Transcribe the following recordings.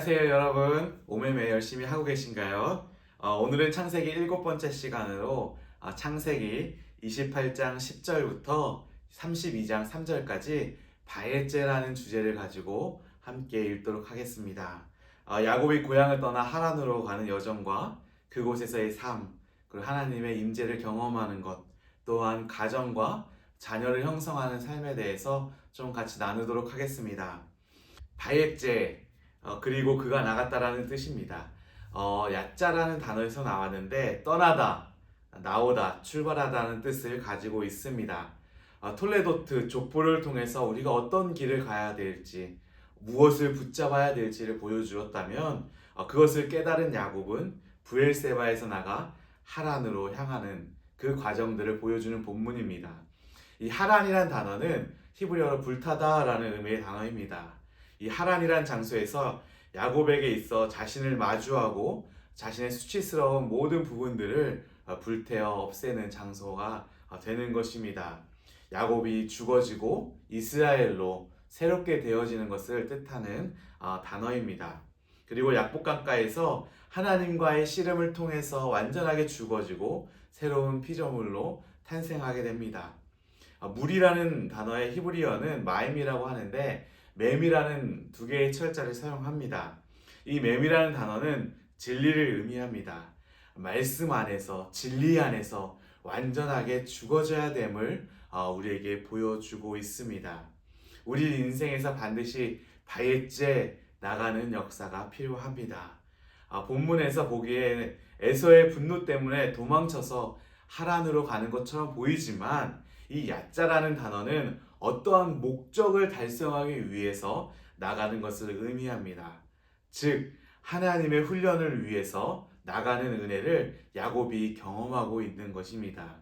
안녕하세요 여러분. 오매매 열심히 하고 계신가요? 오늘은 창세기 7번째 시간으로 창세기 28장 10절부터 32장 3절까지 바에제라는 주제를 가지고 함께 읽도록 하겠습니다. 야곱이 고향을 떠나 하란으로 가는 여정과 그곳에서의 삶, 그리고 하나님의 임재를 경험하는 것, 또한 가정과 자녀를 형성하는 삶에 대해서 좀 같이 나누도록 하겠습니다. 바에제 그리고 그가 나갔다라는 뜻입니다. 야자라는 단어에서 나왔는데 떠나다, 나오다, 출발하다는 뜻을 가지고 있습니다. 톨레도트 족보를 통해서 우리가 어떤 길을 가야 될지, 무엇을 붙잡아야 될지를 보여주었다면 그것을 깨달은 야곱은 브엘세바에서 나가 하란으로 향하는 그 과정들을 보여주는 본문입니다. 이 하란이란 단어는 히브리어로 불타다라는 의미의 단어입니다. 이 하란이란 장소에서 야곱에게 있어 자신을 마주하고 자신의 수치스러운 모든 부분들을 불태워 없애는 장소가 되는 것입니다. 야곱이 죽어지고 이스라엘로 새롭게 되어지는 것을 뜻하는 단어입니다. 그리고 약복강가에서 하나님과의 씨름을 통해서 완전하게 죽어지고 새로운 피조물로 탄생하게 됩니다. 물이라는 단어의 히브리어는 마임이라고 하는데 맴이라는 두 개의 철자를 사용합니다. 이 맴이라는 단어는 진리를 의미합니다. 말씀 안에서, 진리 안에서 완전하게 죽어져야 됨을 우리에게 보여주고 있습니다. 우리 인생에서 반드시 바에제 나가는 역사가 필요합니다. 본문에서 보기에 에서의 분노 때문에 도망쳐서 하란으로 가는 것처럼 보이지만 이 야자라는 단어는 어떠한 목적을 달성하기 위해서 나가는 것을 의미합니다. 즉 하나님의 훈련을 위해서 나가는 은혜를 야곱이 경험하고 있는 것입니다.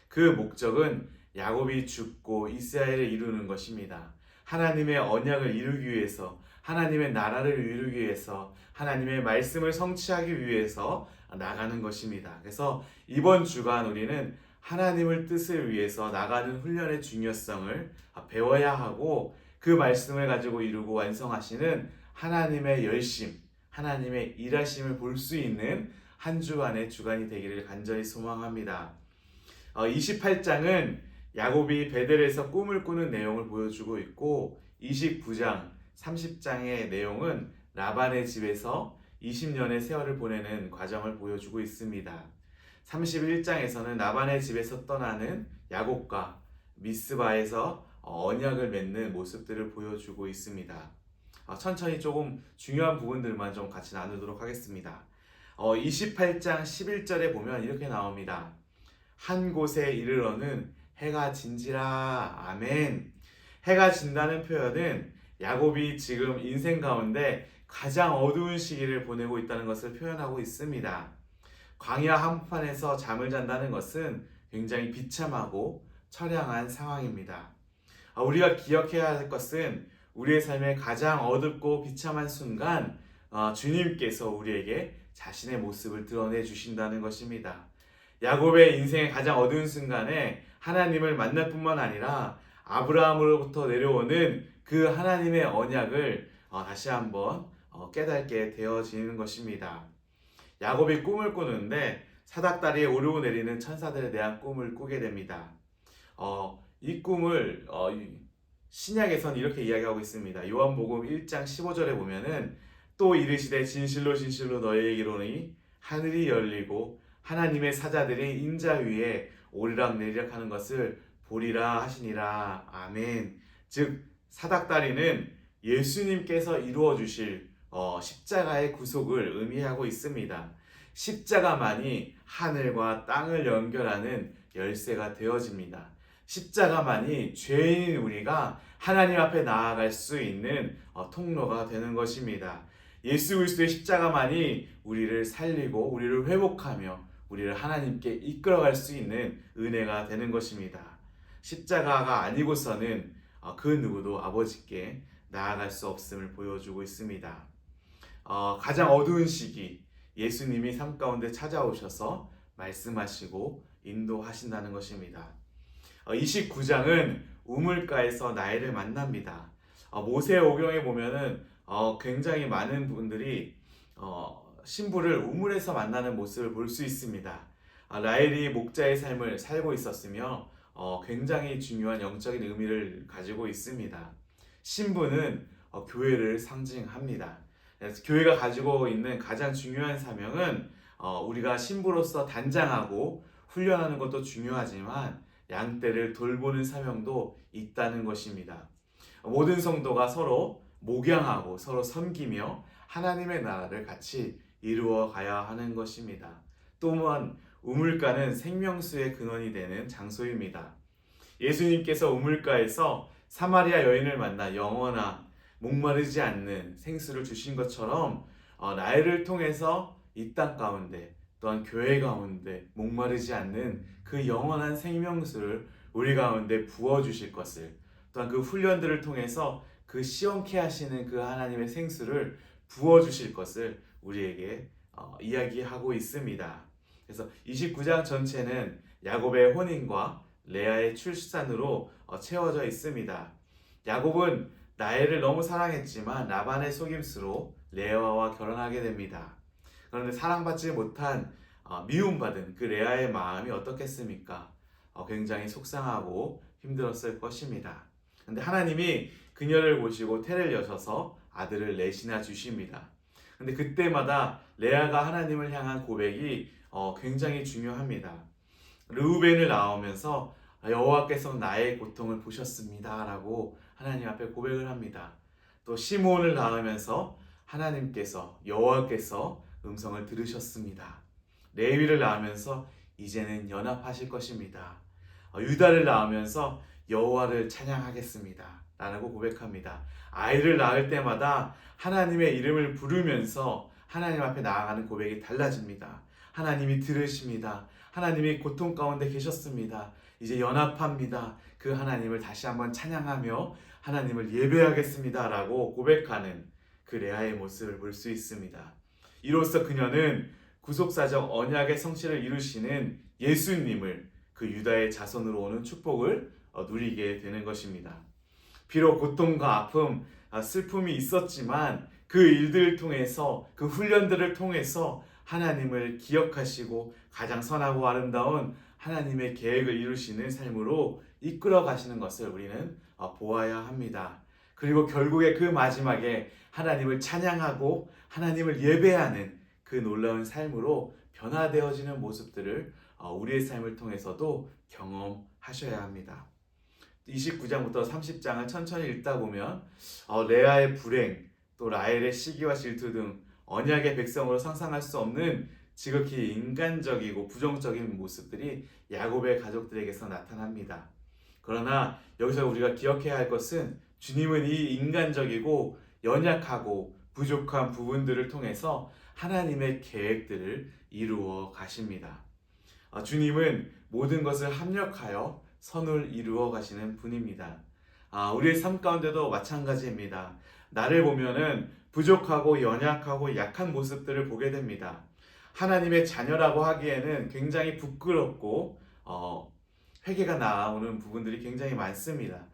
그 목적은 야곱이 죽고 이스라엘을 이루는 것입니다. 하나님의 언약을 이루기 위해서, 하나님의 나라를 이루기 위해서, 하나님의 말씀을 성취하기 위해서 나가는 것입니다. 그래서 이번 주간 우리는 하나님의 뜻을 위해서 나가는 훈련의 중요성을 배워야 하고 그 말씀을 가지고 이루고 완성하시는 하나님의 열심, 하나님의 일하심을 볼 수 있는 한 주간의 주간이 되기를 간절히 소망합니다. 28장은 야곱이 베델에서 꿈을 꾸는 내용을 보여주고 있고 29장, 30장의 내용은 라반의 집에서 20년의 세월을 보내는 과정을 보여주고 있습니다. 31장에서는 라반의 집에서 떠나는 야곱과 미스바에서 언약을 맺는 모습들을 보여주고 있습니다. 천천히 조금 중요한 부분들만 좀 같이 나누도록 하겠습니다. 28장 11절에 보면 이렇게 나옵니다. 한 곳에 이르러는 해가 진지라. 아멘. 해가 진다는 표현은 야곱이 지금 인생 가운데 가장 어두운 시기를 보내고 있다는 것을 표현하고 있습니다. 광야 한복판에서 잠을 잔다는 것은 굉장히 비참하고 처량한 상황입니다. 우리가 기억해야 할 것은 우리의 삶의 가장 어둡고 비참한 순간 주님께서 우리에게 자신의 모습을 드러내 주신다는 것입니다. 야곱의 인생의 가장 어두운 순간에 하나님을 만날 뿐만 아니라 아브라함으로부터 내려오는 그 하나님의 언약을 다시 한번 깨닫게 되어지는 것입니다. 야곱이 꿈을 꾸는데 사닥다리에 오르고 내리는 천사들에 대한 꿈을 꾸게 됩니다. 이 꿈을 신약에선 이렇게 이야기하고 있습니다. 요한복음 1장 15절에 보면은 또 이르시되 진실로 진실로 너희에게로니 하늘이 열리고 하나님의 사자들이 인자 위에 오르락 내리락 하는 것을 보리라 하시니라. 아멘. 즉 사닥다리는 예수님께서 이루어 주실 십자가의 구속을 의미하고 있습니다. 십자가만이 하늘과 땅을 연결하는 열쇠가 되어집니다. 십자가만이 죄인인 우리가 하나님 앞에 나아갈 수 있는 통로가 되는 것입니다. 예수 그리스도의 십자가만이 우리를 살리고 우리를 회복하며 우리를 하나님께 이끌어갈 수 있는 은혜가 되는 것입니다. 십자가가 아니고서는 그 누구도 아버지께 나아갈 수 없음을 보여주고 있습니다. 가장 어두운 시기 예수님이 삶 가운데 찾아오셔서 말씀하시고 인도하신다는 것입니다. 29장은 우물가에서 나일을 만납니다. 모세오경에 보면은 굉장히 많은 분들이 신부를 우물에서 만나는 모습을 볼 수 있습니다. 라헬이 목자의 삶을 살고 있었으며 굉장히 중요한 영적인 의미를 가지고 있습니다. 신부는 교회를 상징합니다. 그래서 교회가 가지고 있는 가장 중요한 사명은 우리가 신부로서 단장하고 훈련하는 것도 중요하지만 양떼를 돌보는 사명도 있다는 것입니다. 모든 성도가 서로 목양하고 서로 섬기며 하나님의 나라를 같이 이루어 가야 하는 것입니다. 또한 우물가는 생명수의 근원이 되는 장소입니다. 예수님께서 우물가에서 사마리아 여인을 만나 영원한 목마르지 않는 생수를 주신 것처럼 나를 통해서 이 땅 가운데 또한 교회 가운데 목마르지 않는 그 영원한 생명수를 우리 가운데 부어 주실 것을, 또한 그 훈련들을 통해서 그 시원케 하시는 그 하나님의 생수를 부어 주실 것을 우리에게 이야기하고 있습니다. 그래서 29장 전체는 야곱의 혼인과 레아의 출산으로 채워져 있습니다. 야곱은 라헬을 너무 사랑했지만 라반의 속임수로 레아와 결혼하게 됩니다. 그런데 사랑받지 못한 미움받은 그 레아의 마음이 어떻겠습니까? 굉장히 속상하고 힘들었을 것입니다. 그런데 하나님이 그녀를 보시고 태를 여셔서 아들을 넷이나 주십니다. 근데 그때마다 레아가 하나님을 향한 고백이 굉장히 중요합니다. 르우벤을 낳으면서 여호와께서 나의 고통을 보셨습니다 라고 하나님 앞에 고백을 합니다. 또 시므온을 낳으면서 하나님께서, 여호와께서 음성을 들으셨습니다. 레위를 낳으면서 이제는 연합하실 것입니다. 유다를 낳으면서 여호와를 찬양하겠습니다 라고 고백합니다. 아이를 낳을 때마다 하나님의 이름을 부르면서 하나님 앞에 나아가는 고백이 달라집니다. 하나님이 들으십니다. 하나님이 고통 가운데 계셨습니다. 이제 연합합니다. 그 하나님을 다시 한번 찬양하며 하나님을 예배하겠습니다 라고 고백하는 그 레아의 모습을 볼 수 있습니다. 이로써 그녀는 구속사적 언약의 성취를 이루시는 예수님을, 그 유다의 자손으로 오는 축복을 누리게 되는 것입니다. 비록 고통과 아픔, 슬픔이 있었지만 그 일들을 통해서, 그 훈련들을 통해서 하나님을 기억하시고 가장 선하고 아름다운 하나님의 계획을 이루시는 삶으로 이끌어 가시는 것을 우리는 보아야 합니다. 그리고 결국에 그 마지막에 하나님을 찬양하고 하나님을 예배하는 그 놀라운 삶으로 변화되어지는 모습들을 우리의 삶을 통해서도 경험하셔야 합니다. 29장부터 30장을 천천히 읽다 보면 레아의 불행, 또 라헬의 시기와 질투 등 언약의 백성으로 상상할 수 없는 지극히 인간적이고 부정적인 모습들이 야곱의 가족들에게서 나타납니다. 그러나 여기서 우리가 기억해야 할 것은 주님은 이 인간적이고 연약하고 부족한 부분들을 통해서 하나님의 계획들을 이루어 가십니다. 주님은 모든 것을 합력하여 선을 이루어 가시는 분입니다. 우리의 삶 가운데도 마찬가지입니다. 나를 보면은 부족하고 연약하고 약한 모습들을 보게 됩니다. 하나님의 자녀라고 하기에는 굉장히 부끄럽고 회개가 나오는 부분들이 굉장히 많습니다.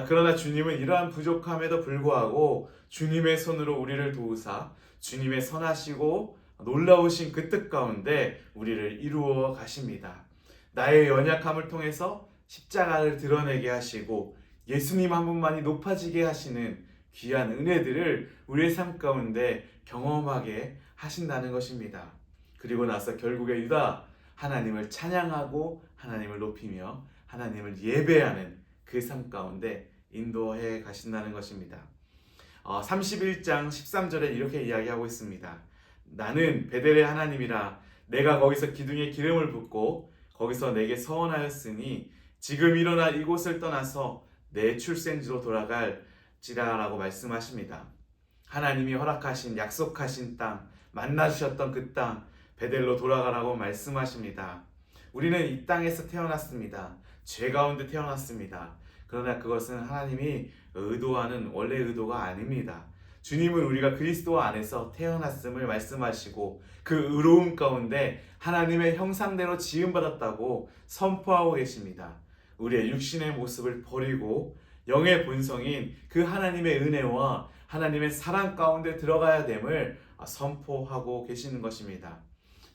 그러나 주님은 이러한 부족함에도 불구하고 주님의 손으로 우리를 도우사 주님의 선하시고 놀라우신 그 뜻 가운데 우리를 이루어 가십니다. 나의 연약함을 통해서 십자가를 드러내게 하시고 예수님 한 분만이 높아지게 하시는 귀한 은혜들을 우리의 삶 가운데 경험하게 하신다는 것입니다. 그리고 나서 결국에 유다, 하나님을 찬양하고 하나님을 높이며 하나님을 예배하는 그 삶 가운데 인도해 가신다는 것입니다. 31장 13절에 이렇게 이야기하고 있습니다. 나는 베델의 하나님이라, 내가 거기서 기둥에 기름을 붓고 거기서 내게 서원하였으니 지금 일어나 이곳을 떠나서 내 출생지로 돌아갈지라라고 말씀하십니다. 하나님이 허락하신, 약속하신 땅, 만나주셨던 그 땅, 베델로 돌아가라고 말씀하십니다. 우리는 이 땅에서 태어났습니다. 죄 가운데 태어났습니다. 그러나 그것은 하나님이 의도하는 원래 의도가 아닙니다. 주님은 우리가 그리스도 안에서 태어났음을 말씀하시고 그 의로움 가운데 하나님의 형상대로 지음받았다고 선포하고 계십니다. 우리의 육신의 모습을 버리고 영의 본성인 그 하나님의 은혜와 하나님의 사랑 가운데 들어가야 됨을 선포하고 계시는 것입니다.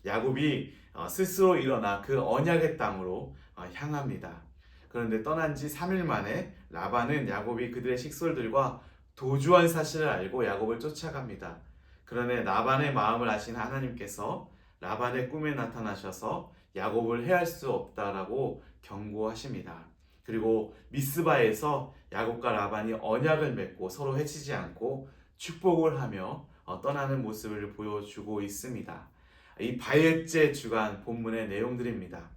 야곱이 스스로 일어나 그 언약의 땅으로 향합니다. 그런데 떠난 지 3일 만에 라반은 야곱이 그들의 식솔들과 도주한 사실을 알고 야곱을 쫓아갑니다. 그러나 라반의 마음을 아신 하나님께서 라반의 꿈에 나타나셔서 야곱을 해할 수 없다라고 경고하십니다. 그리고 미스바에서 야곱과 라반이 언약을 맺고 서로 해치지 않고 축복을 하며 떠나는 모습을 보여주고 있습니다. 이 바엣제 주간 본문의 내용들입니다.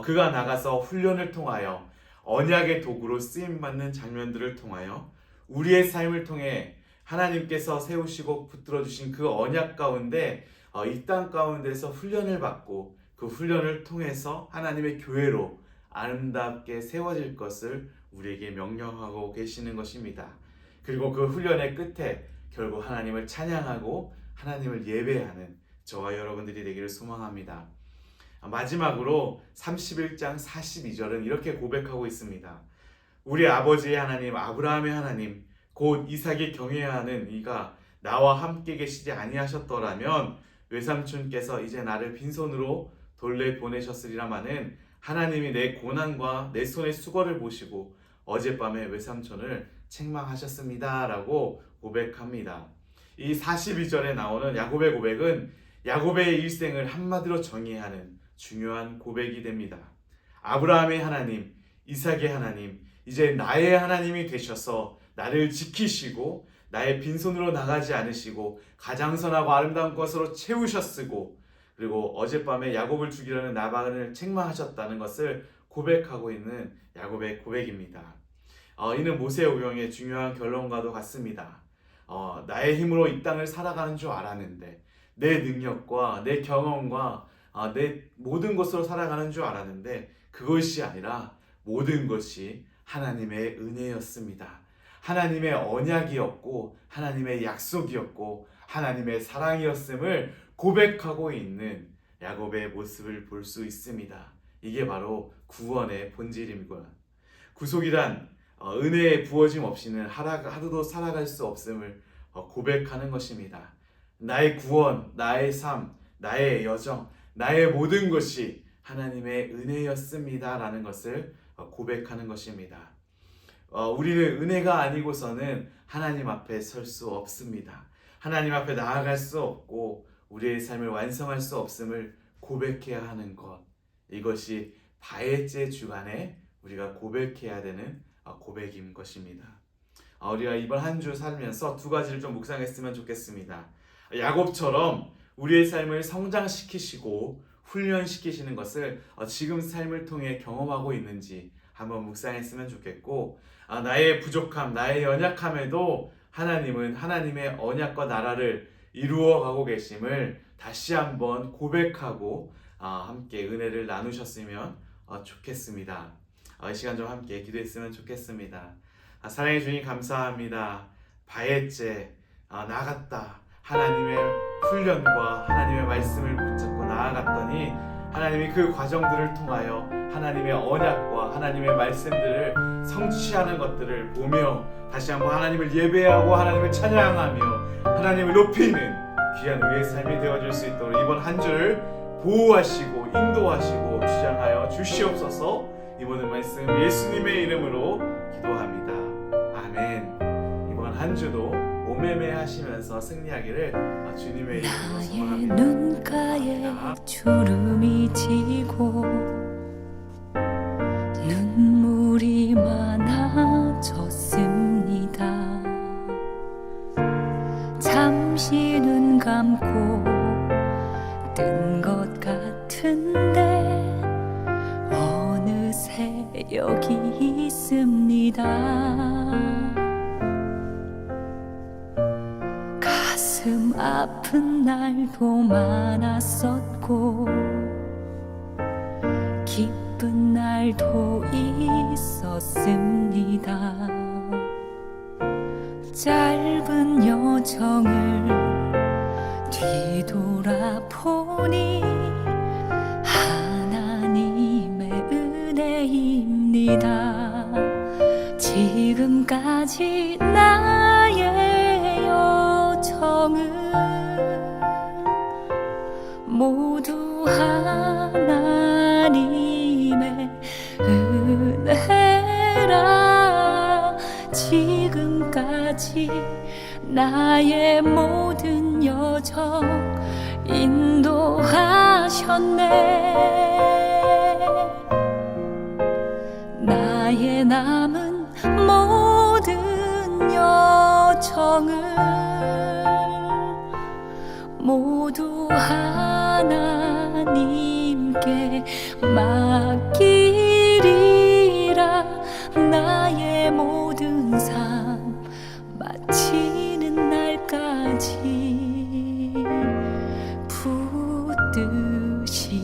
그가 나가서 훈련을 통하여 언약의 도구로 쓰임받는 장면들을 통하여 우리의 삶을 통해 하나님께서 세우시고 붙들어 주신 그 언약 가운데 이 땅 가운데서 훈련을 받고 그 훈련을 통해서 하나님의 교회로 아름답게 세워질 것을 우리에게 명령하고 계시는 것입니다. 그리고 그 훈련의 끝에 결국 하나님을 찬양하고 하나님을 예배하는 저와 여러분들이 되기를 소망합니다. 마지막으로 31장 42절은 이렇게 고백하고 있습니다. 우리 아버지의 하나님 아브라함의 하나님 곧 이삭이 경외하는 이가 나와 함께 계시지 아니하셨더라면 외삼촌께서 이제 나를 빈손으로 돌려보내셨으리라마는 하나님이 내 고난과 내 손의 수고를 보시고 어젯밤에 외삼촌을 책망하셨습니다 라고 고백합니다. 이 42절에 나오는 야곱의 고백은 야곱의 일생을 한마디로 정의하는 중요한 고백이 됩니다. 아브라함의 하나님, 이삭의 하나님, 이제 나의 하나님이 되셔서 나를 지키시고 나의 빈손으로 나가지 않으시고 가장 선하고 아름다운 것으로 채우셨으고 그리고 어젯밤에 야곱을 죽이려는 라반을 책망하셨다는 것을 고백하고 있는 야곱의 고백입니다. 이는 모세오경의 중요한 결론과도 같습니다. 나의 힘으로 이 땅을 살아가는 줄 알았는데 내 능력과 내 경험과 내 모든 것으로 살아가는 줄 알았는데 그것이 아니라 모든 것이 하나님의 은혜였습니다. 하나님의 언약이었고 하나님의 약속이었고 하나님의 사랑이었음을 고백하고 있는 야곱의 모습을 볼 수 있습니다. 이게 바로 구원의 본질입니다. 구속이란 은혜의 부어짐 없이는 하루도 살아갈 수 없음을 고백하는 것입니다. 나의 구원, 나의 삶, 나의 여정, 나의 모든 것이 하나님의 은혜였습니다 라는 것을 고백하는 것입니다. 우리는 은혜가 아니고서는 하나님 앞에 설 수 없습니다. 하나님 앞에 나아갈 수 없고 우리의 삶을 완성할 수 없음을 고백해야 하는 것, 이것이 바엣제 주간에 우리가 고백해야 되는 고백인 것입니다. 우리가 이번 한 주 살면서 두 가지를 좀 묵상했으면 좋겠습니다. 야곱처럼 우리의 삶을 성장시키시고 훈련시키시는 것을 지금 삶을 통해 경험하고 있는지 한번 묵상했으면 좋겠고, 나의 부족함, 나의 연약함에도 하나님은 하나님의 언약과 나라를 이루어가고 계심을 다시 한번 고백하고 함께 은혜를 나누셨으면 좋겠습니다. 이 시간 좀 함께 기도했으면 좋겠습니다. 사랑해 주님 감사합니다. 바엣제 나갔다. 하나님의 훈련과 하나님의 말씀을 붙잡고 나아갔더니 하나님이 그 과정들을 통하여 하나님의 언약과 하나님의 말씀들을 성취하는 것들을 보며 다시 한번 하나님을 예배하고 하나님을 찬양하며 하나님을 높이는 귀한 우리의 삶이 되어줄 수 있도록 이번 한 주를 보호하시고 인도하시고 주장하여 주시옵소서. 이 모든 말씀 예수님의 이름으로 기도합니다. 아멘. 이번 한 주도 오매매 하시면서 승리하기를 주님의 이름으로 소망합니다. 나의 눈가에 주름이 지고 눈물이 많아졌습니다. 잠시 눈 감고 뜬 것 같은데 어느새 여기 있습니다. 가슴 아픈 날도 많았었고 기쁜 날도 있었습니다. 짧은 여정을 뒤돌아보니 하나님의 은혜입니다. 지금까지 나의 모두 하나님의 은혜라. 지금까지 나의 모든 여정 인도하셨네. 나의 남은 모든 여정을 모두 하나님께 맡기리라. 나의 모든 삶 마치는 날까지 붙드시리.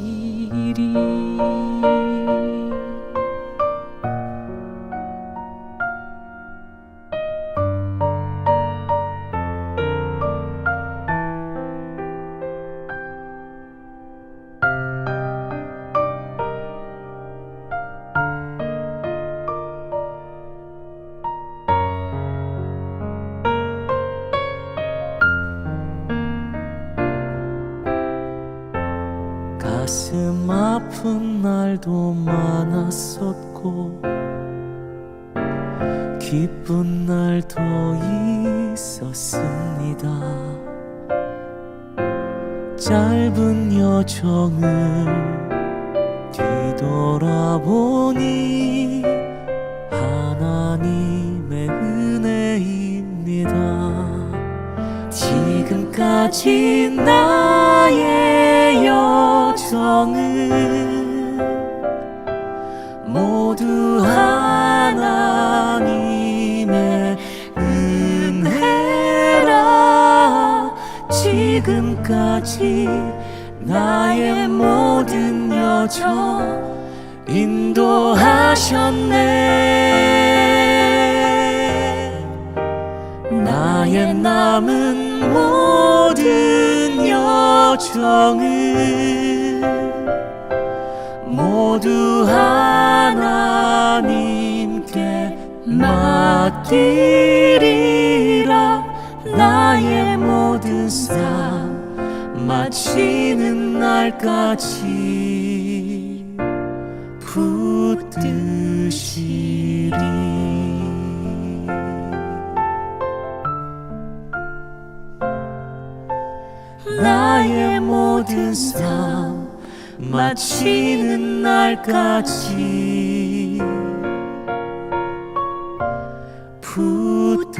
가슴 아픈 날도 많았었고 기쁜 날도 있었습니다. 짧은 여정을 뒤돌아보니 하나님의 은혜입니다. 지금까지 나의 여정은 모두 하나님의 은혜라. 지금까지 나의 모든 여정 인도하셨네. 나의 남은 모든 여정을 모두 하나님께 맡기리라. 나의 모든 삶 마치는 날까지 붙드시리. 나의 모든 삶 마치는 날까지 붙드시리.